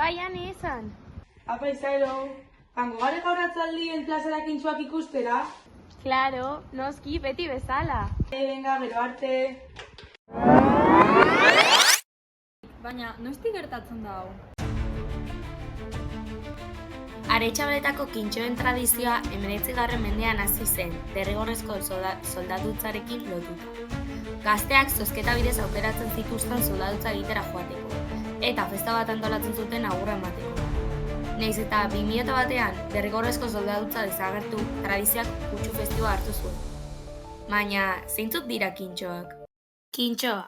Baian izan. Apa izaero, jango gare gaur atzaldien plazara kintxoak ikustera? Claro, noski beti bezala. Venga, gero arte. Baina, noiztik gertatzen da hau? Aretxabaletako kintxoen tradizioa 19. mendean hasi zen, derrigorrezko soldadutzarekin lotuta. Gazteak zozketa bidez aukeratzen zituzten soldadutza egitera joateko, eta festa bat antolatzen zuten agurra emateko. Nahiz eta 2001an derrigorrezko soldadutza desagertu, tradizioak kutsu festiboa hartu zuen. Baina, zeintzuk dira kintxoak? Kintxoa.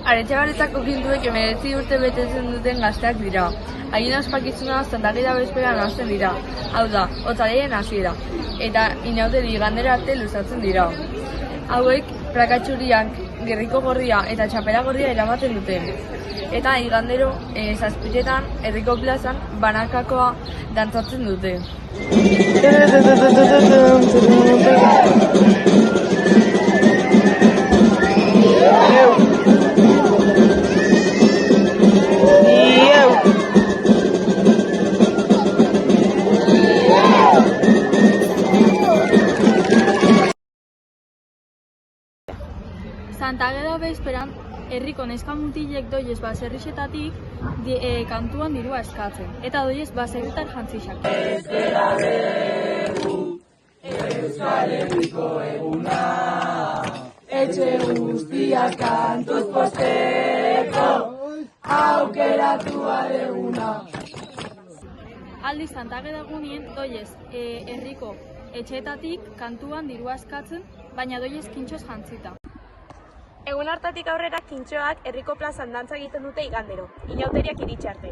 Aretxabaletako kintuek 19 urte betetzen duten gazteak dira. Haien ospakizuna zantaketa bezperan hasten dira. Hau da, otsailaren hasiera. Eta inauteri igandera arte luzatzen dira. Hauek prakatxuriak, gerriko gorria eta txapela gorria eramaten dute. Eta igandero, zazpiretan, herriko plazan, banakakoa dantzatzen dute. Santageda bezperan, herriko neska mutilek doiez baserrixetatik kantuan dirua eskatzen, eta doiez baserritar jantzixak. Euskal Herriko eguna, etxe guztiak kantuz posteko, aukeratua deguna. Aldiz Santageda egunien doiez herriko etxeetatik kantuan dirua eskatzen, baina doiez kintxoz jantzita. Egun hartatik aurrera kintxoak herriko plazan dantza egiten dute igandero, inauteriak iritsi arte.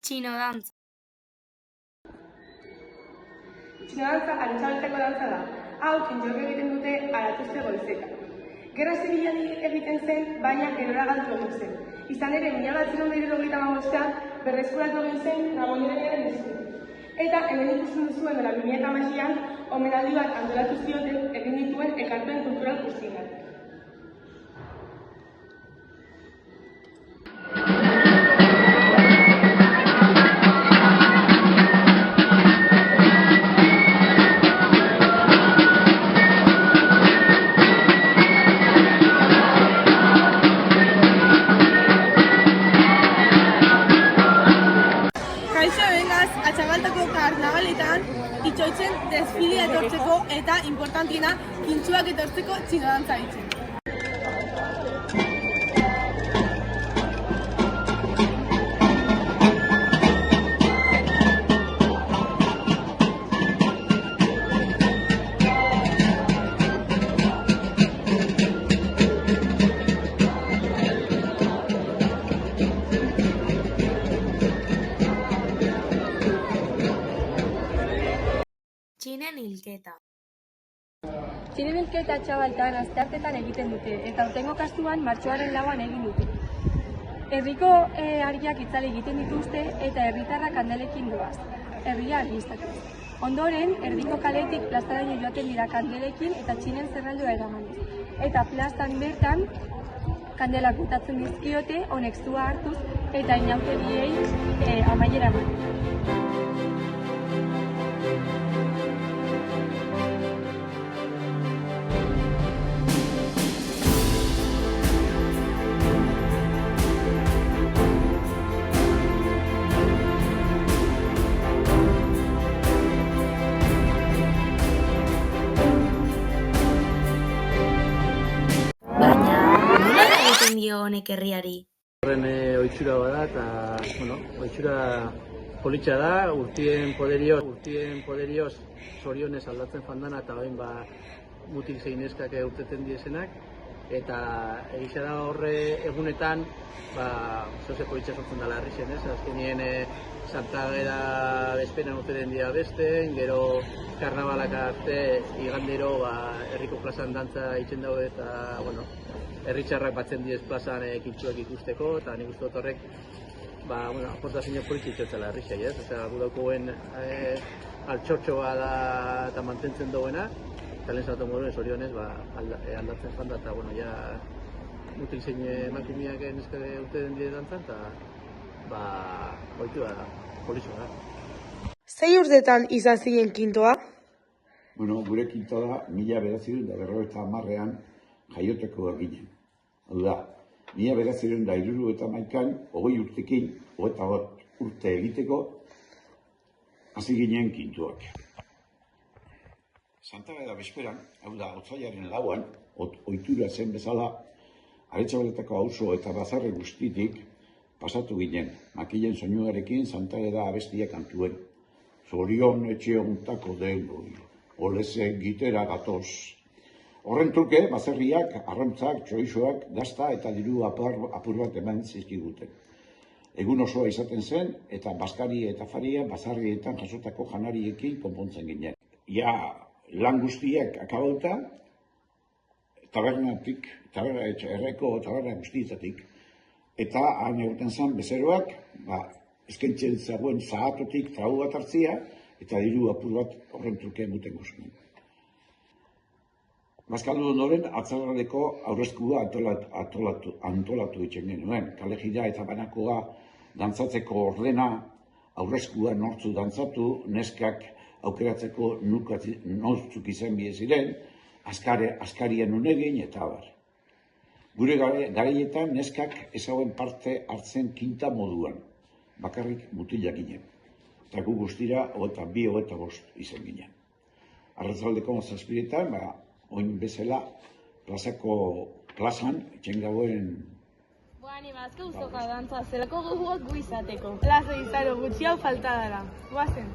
Txino dantza. Txino dantza Aretxabaletako dantza da. Hau kintxoak egiten dute aratuzte goizetan. Gerra zibilan egiten zen, baina gerora galdu egin zen. Izan ere, 1975an berreskuratu egin zen Ramonieraren esku. Eta hemen ikusten duzuen dela 2016an omenaldi bat antolatu zioten egin dituen ekarpen kultural guztietan. Atxabaltako karnabaletan itxoitzen desfilea etortzeko eta importantiena kintxoak etortzeko txino dantza ditzen. Txinen hilketa. Txinen hilketa Atxabaltan asteartetan egiten dute, eta aurtengo kasuan martxoaren 4an egin dute. Herriko argiak itzali egiten dituzte eta herritarrak kandelekin doaz, herria argistatuz. Ondoren, erdiko kaletik plazaraino joaten dira kandelekin eta txinen zerraldoa eramanez. Eta plazan bertan, kandelak botatzen dizkiote, honek zua hartuz eta inauteriei amaiera eman. Honek herriari. Horren ohitura bada eta, ohitura politxa da, urtien poderioz zorionez aldatzen fandana eta bain mutil zein neskak urteten diesenak. Eta egisa da horre egunetan, zoze politxa sortzen dela herri zen, ez? Azkenien Santa Gera bezperan urteren dira beste, gero karnabalak arte igandero herriko plazan dantza itzen dago eta, bueno, herri txarrak batzen diez plazan kintxuak ikusteko, eta nik uste dut horrek, aportazio politxa itxotzela herri zei, ez? Osea, gudakoen altxortxoa da eta mantentzen duena, eta lehen zatu moduen zorionez aldatzen joan da, eta, bueno, ja mutil zein emakumeak neskare urte den dire dantzan, eta oitu da, polizua da. Zei urtetan izan ziren kintoa? Bueno, gure kintoa da, 1950an jaioteko eginen. Hau da, 1971an, 20 urtekin, 21 urte egiteko, hasi ginen kintuak. Santa Gera bezperan, hau da, otsailaren 4an, ohitura zen bezala, Aretxabaletako auzo eta bazarre guztitik pasatu ginen, makilen soinuarekin Santa Gera abestia kantuen. Zorion etxe ontako denboi, oleze gitera gatoz. Horren truke, bazarriak, arrantzak, txoizoak, dasta eta diru apur bat eman zizkiguten. Egun osoa izaten zen, eta baskari eta faria bazarrietan jasotako janariekin konpontzen ginen. Ja, lan guztiak akabauta, tabernatik, erreko taberna guztietatik, eta han egoten zen bezeroak, eskentzen zegoen zahatotik tragu bat hartzia, eta diru apur bat horren truke emuten guztien. Bazkaldu ondoren, atzarradeko aurrezkua antolatu ditzen genuen. Kalejira eta banakoa dantzatzeko ordena, aurrezkua nortzu dantzatu, neskak aukeratzeko nortzuk izan bide ziren, askarien unegin eta abar. Gure garaietan neskak ezauen parte hartzen kinta moduan, bakarrik mutilak ginen. Eta gu guztira 22-25 izan ginen. Arratzaldeko 7etan, oin bezala, plazan, etxen gauen... Ni bazka uzoka dantza, zelako gogoak gu izateko. Plaza izaro gutxi hau falta dara. Guazen.